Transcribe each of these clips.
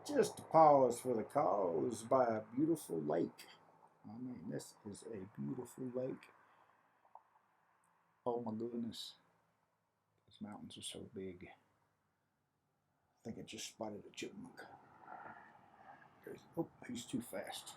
Just to pause for the cause by a beautiful lake. I mean, this is a beautiful lake. Oh my goodness. These mountains are so big. I think I just spotted a chipmunk. Oh, he's too fast.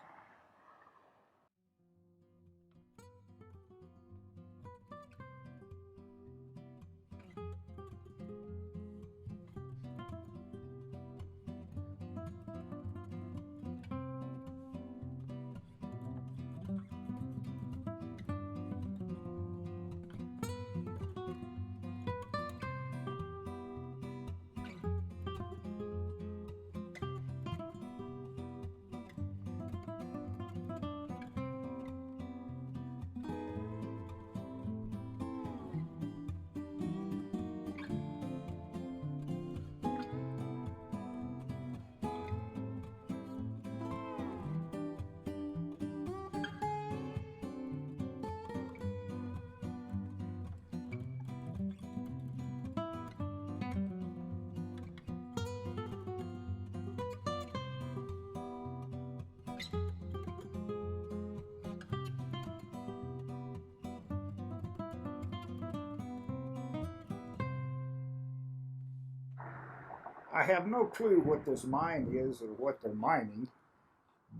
I have no clue what this mine is or what they're mining,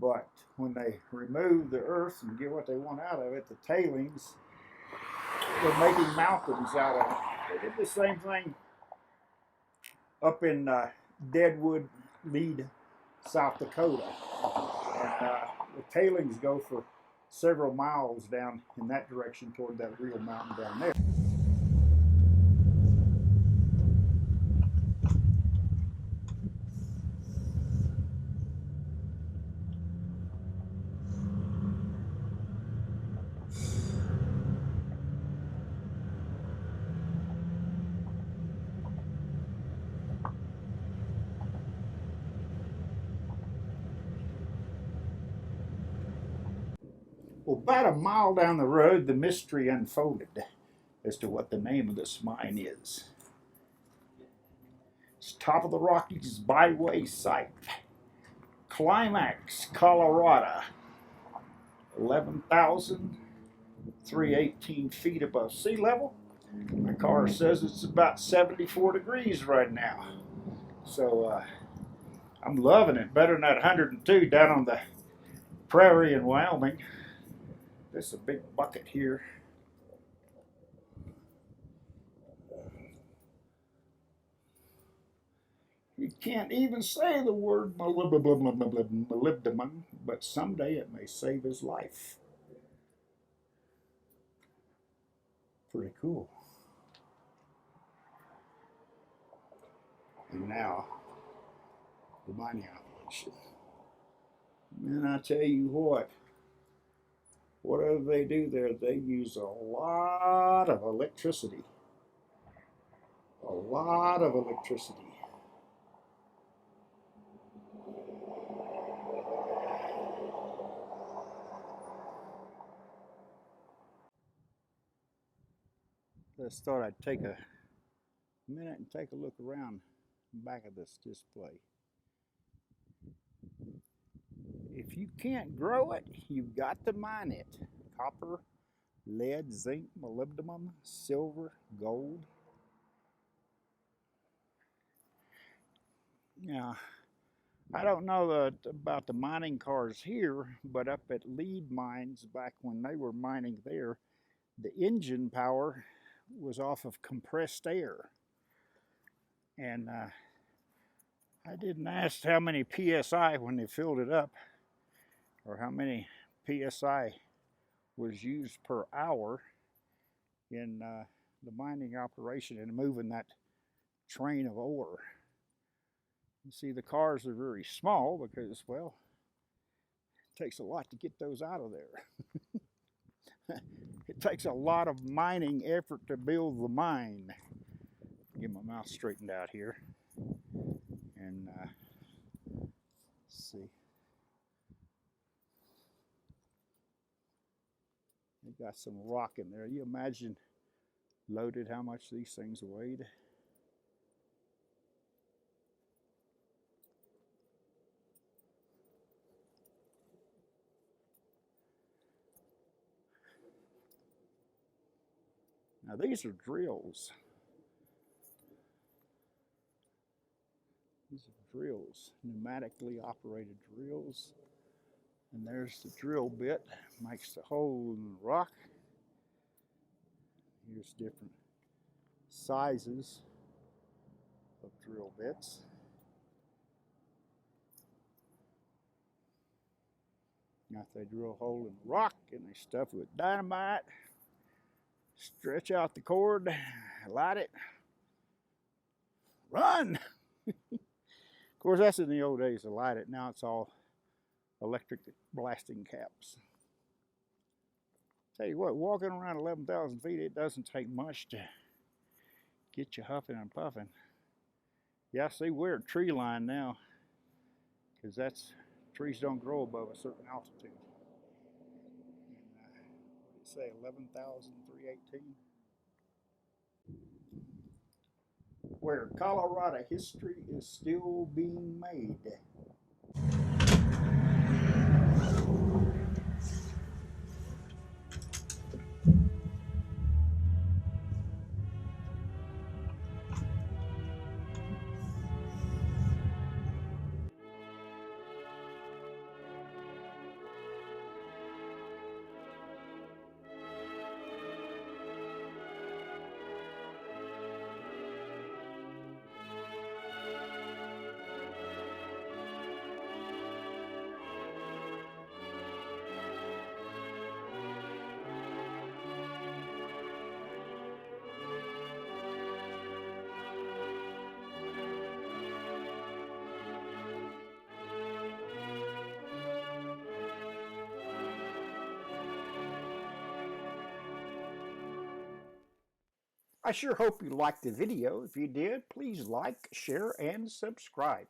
but when they remove the earth and get what they want out of it, the tailings, they're making mountains out of it. They did the same thing up in Deadwood, Lead, South Dakota. And the tailings go for several miles down in that direction toward that real mountain down there. Well, about a mile down the road, the mystery unfolded as to what the name of this mine is. It's top of the Rockies byway site, Climax, Colorado, 11,318 feet above sea level. My car says it's about 74 degrees right now. So I'm loving it, better than that 102 down on the prairie in Wyoming. This is a big bucket here. You can't even say the word molybdenum, but someday it may save his life. Pretty cool. And now, the mining operation. And I tell you what, whatever they do there, they use a lot of electricity. A lot of electricity. Just thought I'd take a minute and take a look around the back of this display. If you can't grow it, you've got to mine it. Copper, lead, zinc, molybdenum, silver, gold. Now, I don't know about the mining cars here, but up at Lead Mines, back when they were mining there, the engine power was off of compressed air. And I didn't ask how many PSI when they filled it up, or how many PSI was used per hour in the mining operation and moving that train of ore. You see, the cars are very small because, well, it takes a lot to get those out of there. It takes a lot of mining effort to build the mine. Get my mouth straightened out here. And let's see. They got some rock in there. You imagine loaded how much these things weighed? Now these are drills. These are drills, pneumatically operated drills. And there's the drill bit, makes the hole in the rock. Here's different sizes of drill bits. Now if they drill a hole in the rock and they stuff it with dynamite, stretch out the cord, light it, run! Of course, that's in the old days to light it. Now it's all electric blasting caps. Tell you what, walking around 11,000 feet, it doesn't take much to get you huffing and puffing. Yeah, see, we're at tree line now, because trees don't grow above a certain altitude. And, what did it say, 11,318? Where Colorado history is still being made. I sure hope you liked the video. If you did, please like, share, and subscribe.